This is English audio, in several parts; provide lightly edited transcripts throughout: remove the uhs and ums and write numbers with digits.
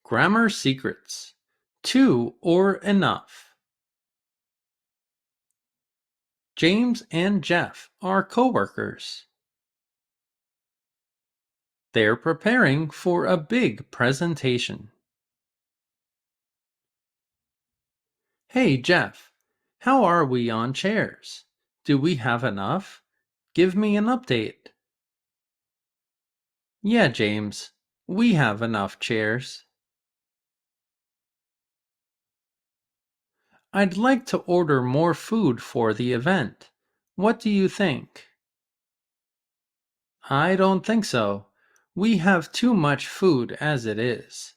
Grammar secrets. Two or enough. James and Jeff are coworkers. They're preparing for a big presentation. Hey Jeff, how are we on chairs? Do we have enough? Give me an update. Yeah, James, we have enough chairs. I'd like to order more food for the event. What do you think? I don't think so. We have too much food as it is.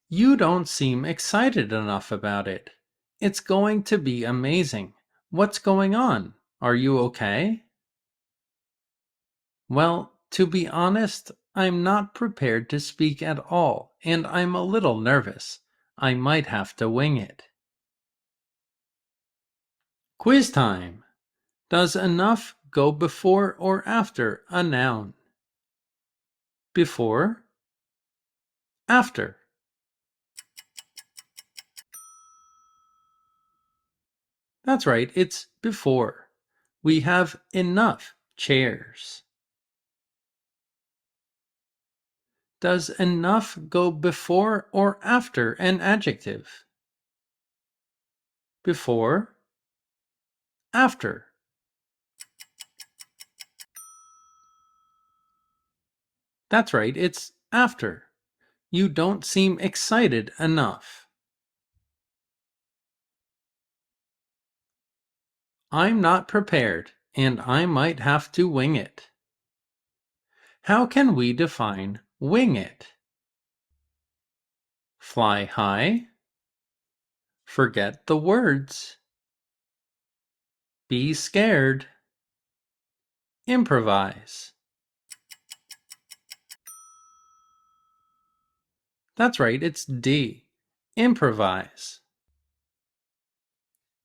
You don't seem excited enough about it. It's going to be amazing. What's going on? Are you okay? Well, to be honest, I'm not prepared to speak at all, and I'm a little nervous. I might have to wing it. Quiz time! Does enough go before or after a noun? Before? After? That's right, it's before. We have enough chairs. Does enough go before or after an adjective? Before? After? That's right, it's after. You don't seem excited enough. I'm not prepared, and I might have to wing it. How can we define wing it? Fly high? Forget the words. Be scared. Improvise. That's right, it's D. Improvise.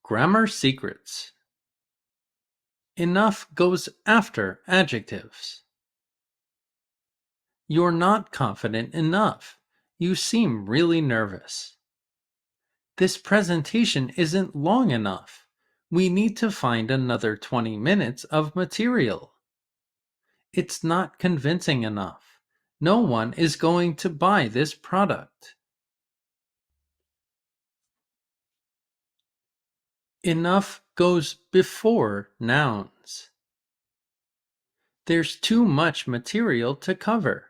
Grammar secrets. Enough goes after adjectives. You're not confident enough. You seem really nervous. This presentation isn't long enough. We need to find another 20 minutes of material. It's not convincing enough. No one is going to buy this product. Enough goes before nouns. There's too much material to cover.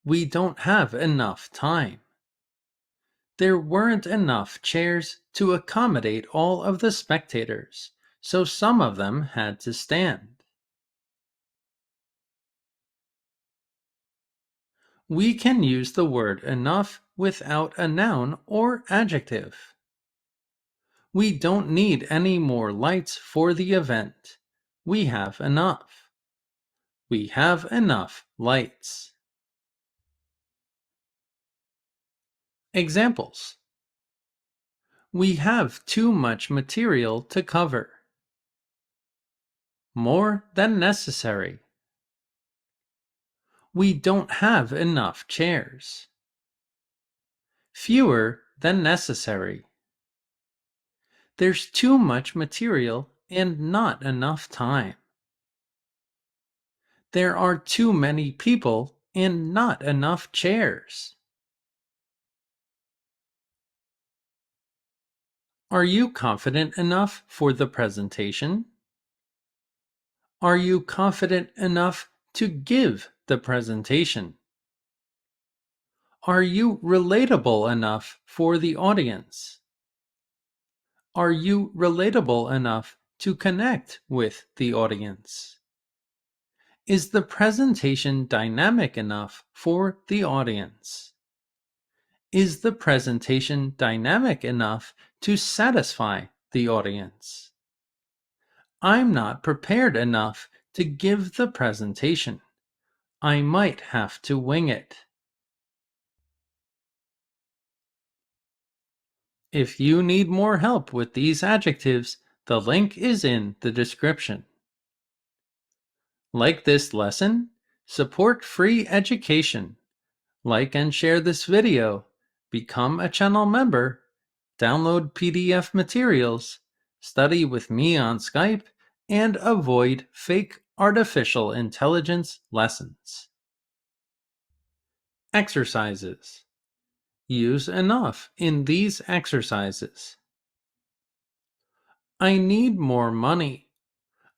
We don't have enough time. There weren't enough chairs to accommodate all of the spectators, so some of them had to stand. We can use the word enough without a noun or adjective. We don't need any more lights for the event. We have enough. We have enough lights. Examples. We have too much material to cover. More than necessary. We don't have enough chairs. Fewer than necessary. There's too much material and not enough time. There are too many people and not enough chairs. Are you confident enough for the presentation? Are you confident enough to give the presentation? Are you relatable enough for the audience? Are you relatable enough to connect with the audience? Is the presentation dynamic enough for the audience? Is the presentation dynamic enough to satisfy the audience? I'm not prepared enough to give the presentation. I might have to wing it. If you need more help with these adjectives, the link is in the description. Like this lesson? Support free education. Like and share this video, become a channel member, download PDF materials, study with me on Skype, and avoid fake artificial intelligence lessons. Exercises. Use enough in these exercises. I need more money.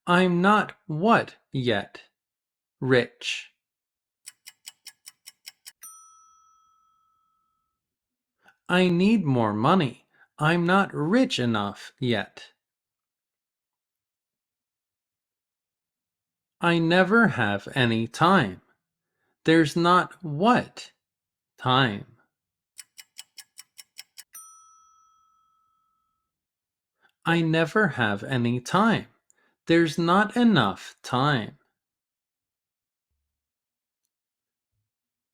I'm not what yet? Rich. I need more money. I'm not rich enough yet. I never have any time. There's not what time. I never have any time. There's not enough time.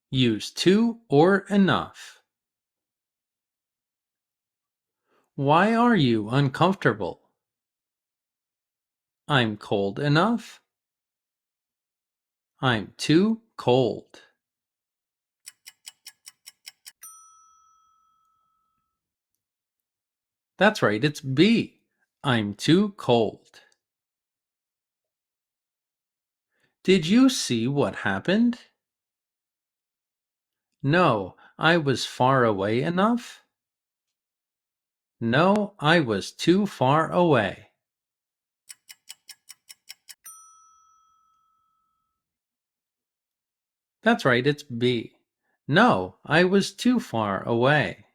Use to or enough. Why are you uncomfortable? I'm cold enough. I'm too cold. That's right, it's B. I'm too cold. Did you see what happened? No, I was far away enough. No, I was too far away. That's right, it's B. No, I was too far away.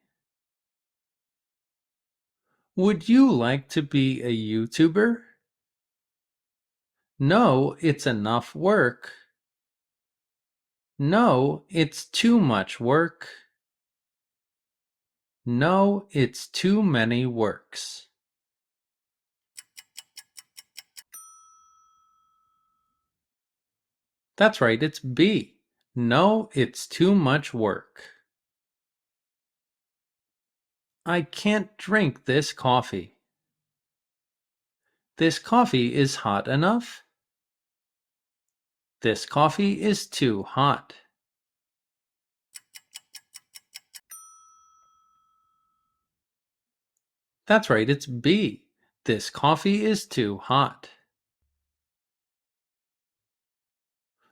Would you like to be a YouTuber? No, it's enough work. No, it's too much work. No, it's too many works. That's right, it's B. No, it's too much work. I can't drink this coffee. This coffee is hot enough. This coffee is too hot. That's right, it's B. This coffee is too hot.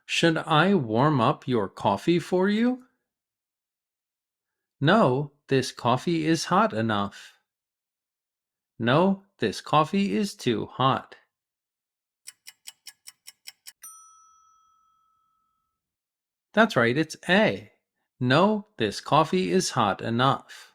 Should I warm up your coffee for you? No, this coffee is hot enough. No, this coffee is too hot. That's right, it's A. No, this coffee is hot enough.